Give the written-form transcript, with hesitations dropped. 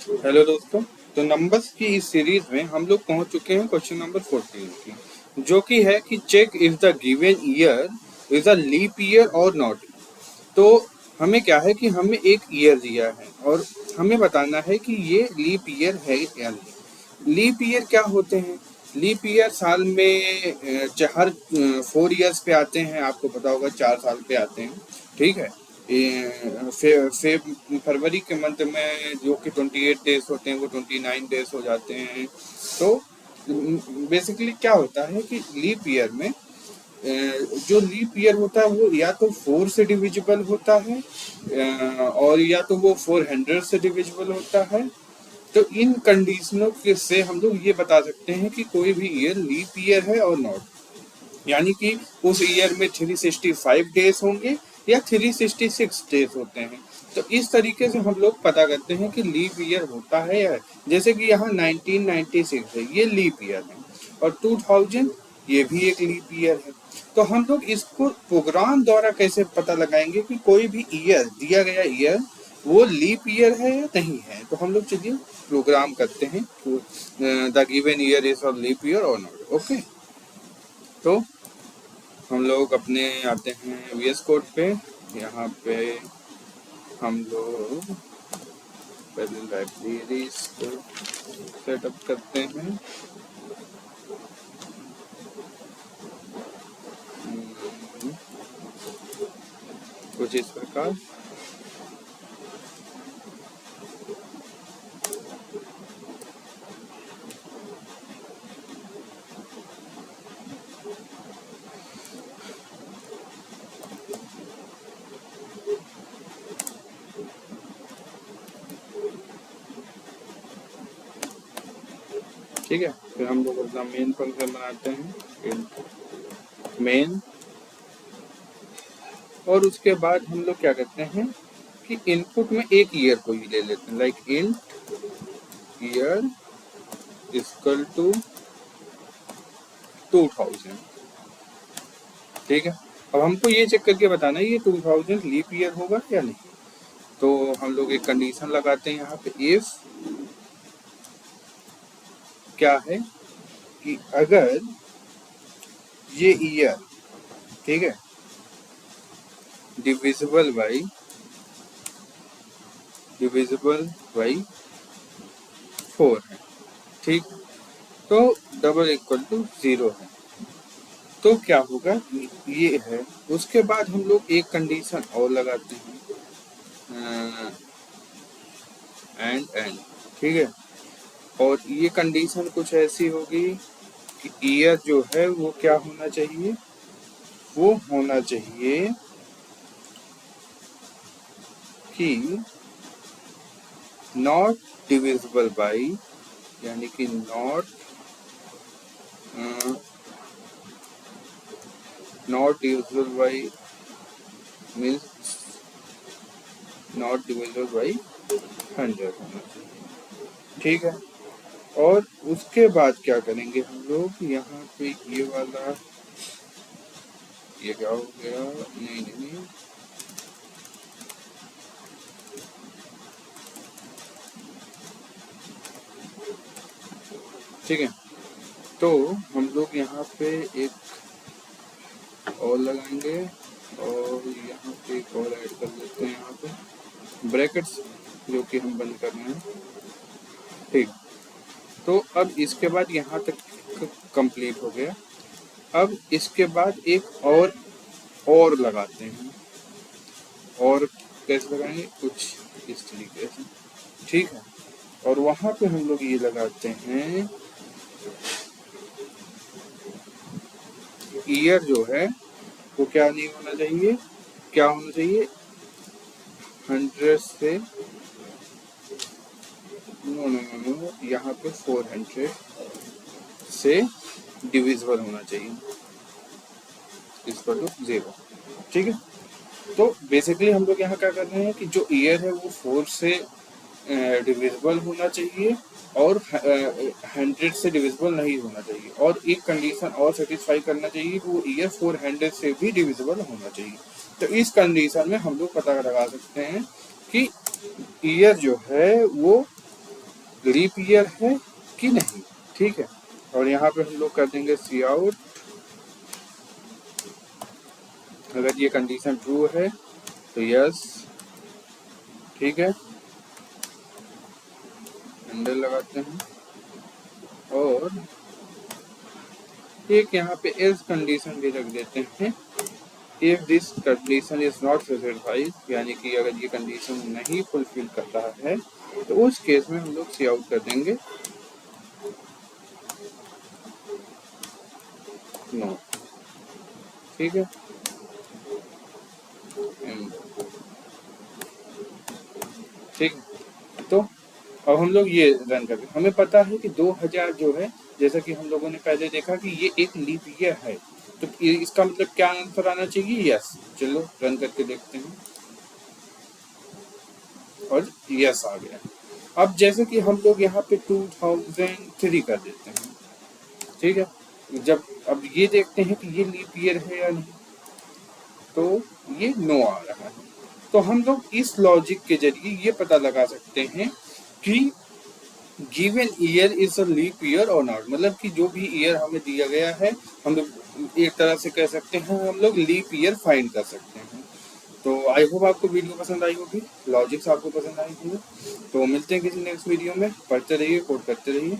Hello दोस्तों। तो numbers की इस सीरीज में हम लोग पहुंच चुके हैं क्वेश्चन नंबर 14 की, जो कि है कि check if the given year is a leap year और नॉट। तो हमें क्या है कि हमें एक ईयर दिया है और हमें बताना है कि ये लीप ईयर है या नहीं। लीप ईयर क्या होते हैं? लीप ईयर साल में हर 4 ईयर्स पे आते हैं। आपको पता होगा 4 साल पे आते हैं। ठीक है। फरवरी के मंथ में जो कि 28 डेज होते हैं वो 29 डेज हो जाते हैं। तो बेसिकली क्या होता है कि लीप ईयर में जो लीप ईयर होता है वो या तो 4 से डिविजिबल होता है और या तो वो 400 से डिविजिबल होता है। तो इन कंडीशनों के से हम लोग ये बता सकते हैं कि कोई भी ईयर लीप ईयर है और नॉट। यानी कि उस ईयर में 365 डेज होंगे या 366 डेज होते हैं। तो इस तरीके से हम लोग पता करते हैं कि लीप ईयर होता है या जैसे कि यहाँ 1996 है, ये लीप ईयर है। और 2000 ये भी एक लीप ईयर है। तो हम लोग इसको प्रोग्राम द्वारा कैसे पता लगाएंगे कि कोई भी ईयर दिया गया ईयर वो लीप ईयर है या नहीं है। तो हम लोग चलिए प्रोग्राम करते हैं। The given year is of leap year और नॉट। ओके। तो हम लोग अपने आते हैं वीएस कोड पे। यहाँ पे हम लोग पहले लाइब्रेरी को सेटअप करते हैं। कुछ इस प्रकार। ठीक है। फिर हम लोग अपना मेन फंक्शन बनाते हैं, मेन। और उसके बाद हम लोग क्या करते हैं कि इनपुट में एक ईयर को ही ले लेते हैं, like int year equal to 2000। ठीक है। अब हमको ये चेक करके बताना है ये 2000 लीप ईयर होगा या नहीं। तो हम लोग एक कंडीशन लगाते हैं यहाँ पे, इफ क्या है कि अगर ये ईयर, ठीक है, डिविजिबल बाई 4 है, ठीक, तो डबल इक्वल टू 0 है। तो क्या होगा, ये है। उसके बाद हम लोग एक कंडीशन और लगाते हैं, एंड, ठीक है। और ये कंडीशन कुछ ऐसी होगी कि ईयर जो है वो क्या होना चाहिए, वो होना चाहिए कि नॉट डिविजिबल बाई, यानी कि not divisible by means not divisible by 100 होना चाहिए। ठीक है। और उसके बाद क्या करेंगे हम लोग, यहाँ पे ये वाला, ये क्या हो गया, नहीं, ठीक है। तो हम लोग यहाँ पे एक और लगाएंगे और यहाँ पे एक और ऐड कर देते हैं, यहाँ पे ब्रैकेट्स जो कि हम बंद कर रहे हैं। ठीक। तो अब इसके बाद यहाँ तक कंप्लीट हो गया। अब इसके बाद एक और लगाते हैं। और कैसे लगाएंगे, कुछ इस तरीके से, ठीक है। और वहां पे हम लोग ये लगाते हैं, ईयर जो है वो क्या नहीं होना चाहिए, क्या होना चाहिए, 100 से, नो, यहाँ पे 400 से डिविजिबल होना चाहिए, इक्वल टू 0। ठीक है। तो बेसिकली हम लोग यहाँ क्या कर रहे हैं कि जो ईयर है वो 4 से डिविजिबल होना चाहिए और 100 से डिविजिबल नहीं होना चाहिए। और एक कंडीशन और सेटिस्फाई करना चाहिए कि वो ईयर 400 से भी डिविजिबल होना चाहिए। तो इस कंडीशन में हम लोग पता लगा सकते हैं कि ईयर जो है वो लीप ईयर है कि नहीं, ठीक है। और यहाँ पे हम लोग कर देंगे सी आउट। अगर ये कंडीशन ट्रू है तो यस, ठीक है, एंडर लगाते हैं। और एक यहाँ पे एल्स कंडीशन भी रख देते हैं, if this condition is not satisfied, यानी कि अगर ये कंडीशन नहीं फुलफिल कर रहा है तो उस केस में हम लोग सी आउट कर देंगे नो, ठीक है। ठीक, तो अब हम लोग ये रन करते हैं। हमें पता है कि 2000 जो है, जैसा कि हम लोगों ने पहले देखा कि ये एक लीप ईयर है, तो इसका मतलब क्या आंसर आना चाहिए, यस। चलो रन करके देखते हैं, और यस आ गया। अब जैसे कि हम लोग यहाँ पे 2003 कर देते हैं, ठीक है। जब अब ये देखते हैं कि ये लीप ईयर है या नहीं, तो ये नो आ रहा है। तो हम लोग इस लॉजिक के जरिए ये पता लगा सकते हैं कि given year is a leap year और नॉट, मतलब कि जो भी ईयर हमें दिया गया है, हम लोग एक तरह से कह सकते हैं हम लोग लीप ईयर फाइंड कर सकते हैं। तो आई होप आपको वीडियो पसंद आई होगी, लॉजिक्स आपको पसंद आई होंगे। तो मिलते हैं किसी नेक्स्ट वीडियो में, पढ़ते रहिए, कोड करते रहिए।